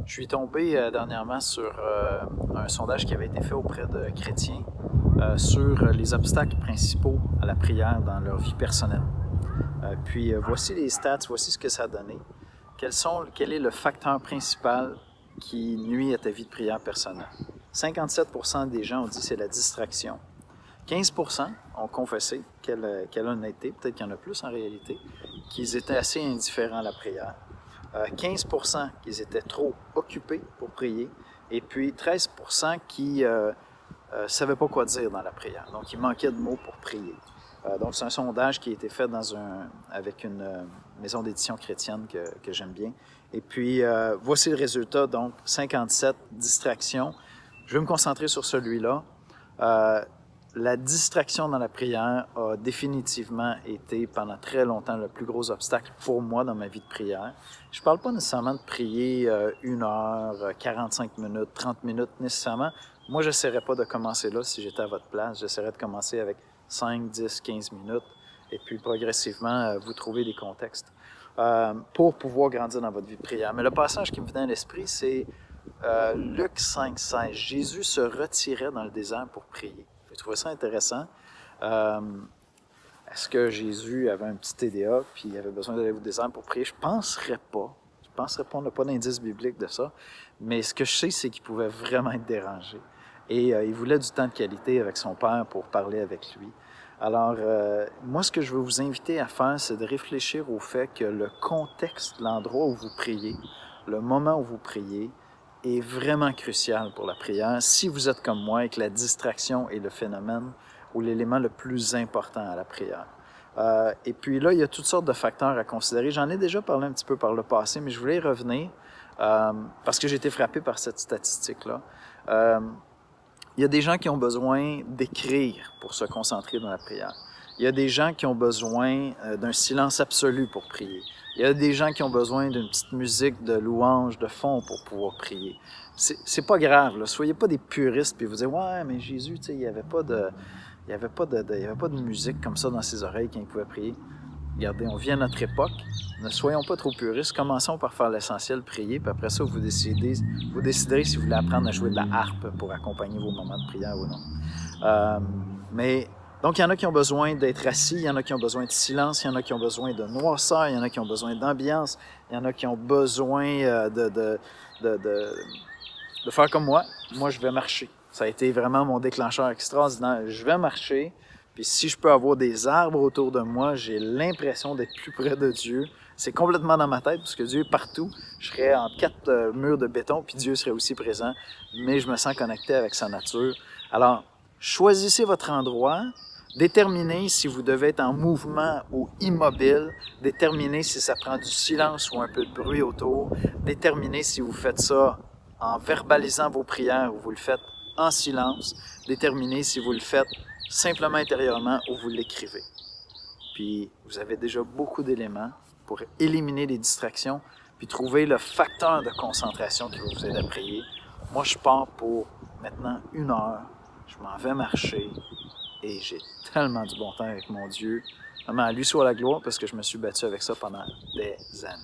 Je suis tombé dernièrement sur un sondage qui avait été fait auprès de chrétiens sur les obstacles principaux à la prière dans leur vie personnelle. Voici les stats, voici ce que ça a donné. Quel est le facteur principal qui nuit à ta vie de prière personnelle? 57% des gens ont dit que c'est la distraction. 15% ont confessé, quelle honnêteté, peut-être qu'il y en a plus en réalité, qu'ils étaient assez indifférents à la prière. 15% qu'ils étaient trop occupés pour prier, et puis 13% qui ne savaient pas quoi dire dans la prière. Donc, il manquait de mots pour prier. Donc, c'est un sondage qui a été fait avec une maison d'édition chrétienne que j'aime bien. Et puis, voici le résultat. Donc, 57 distractions. Je vais me concentrer sur celui-là. La distraction dans la prière a définitivement été pendant très longtemps le plus gros obstacle pour moi dans ma vie de prière. Je ne parle pas nécessairement de prier 1 heure, 45 minutes, 30 minutes nécessairement. Moi, je n'essaierais pas de commencer là si j'étais à votre place. J'essaierais de commencer avec 5, 10, 15 minutes et puis progressivement, vous trouver des contextes pour pouvoir grandir dans votre vie de prière. Mais le passage qui me venait à l'esprit, c'est Luc 5, 16. Jésus se retirait dans le désert pour prier. J'ai trouvé ça intéressant. Est-ce que Jésus avait un petit TDA puis il avait besoin d'aller au désert pour prier? Je ne penserais pas. On n'a pas d'indice biblique de ça. Mais ce que je sais, c'est qu'il pouvait vraiment être dérangé. Et il voulait du temps de qualité avec son père pour parler avec lui. Alors, moi, ce que je veux vous inviter à faire, c'est de réfléchir au fait que le contexte, l'endroit où vous priez, le moment où vous priez, est vraiment crucial pour la prière. Si vous êtes comme moi et que la distraction est le phénomène ou l'élément le plus important à la prière. Et puis là, il y a toutes sortes de facteurs à considérer. J'en ai déjà parlé un petit peu par le passé, mais je voulais y revenir parce que j'ai été frappé par cette statistique-là. Il y a des gens qui ont besoin d'écrire pour se concentrer dans la prière. Il y a des gens qui ont besoin d'un silence absolu pour prier. Il y a des gens qui ont besoin d'une petite musique de louange de fond pour pouvoir prier. C'est pas grave, là. Soyez pas des puristes puis vous dites « Ouais, mais Jésus, tu sais, il n'y avait pas de musique comme ça dans ses oreilles quand il pouvait prier. » Regardez, on vit à notre époque. Ne soyons pas trop puristes. Commençons par faire l'essentiel, prier, puis après ça, vous déciderez si vous voulez apprendre à jouer de la harpe pour accompagner vos moments de prière ou non. Donc, il y en a qui ont besoin d'être assis, il y en a qui ont besoin de silence, il y en a qui ont besoin de noirceur, il y en a qui ont besoin d'ambiance, il y en a qui ont besoin de faire comme moi. Moi, je vais marcher. Ça a été vraiment mon déclencheur extraordinaire. Je vais marcher, puis si je peux avoir des arbres autour de moi, j'ai l'impression d'être plus près de Dieu. C'est complètement dans ma tête, parce que Dieu est partout. Je serais entre 4 murs de béton, puis Dieu serait aussi présent, mais je me sens connecté avec sa nature. Alors, choisissez votre endroit, déterminez si vous devez être en mouvement ou immobile, déterminez si ça prend du silence ou un peu de bruit autour, déterminez si vous faites ça en verbalisant vos prières ou vous le faites en silence, déterminez si vous le faites simplement intérieurement ou vous l'écrivez. Puis vous avez déjà beaucoup d'éléments pour éliminer les distractions puis trouver le facteur de concentration qui va vous aider à prier. Moi, je pars pour maintenant 1 heure. Je m'en vais marcher et j'ai tellement du bon temps avec mon Dieu. Vraiment, à lui soit la gloire parce que je me suis battu avec ça pendant des années.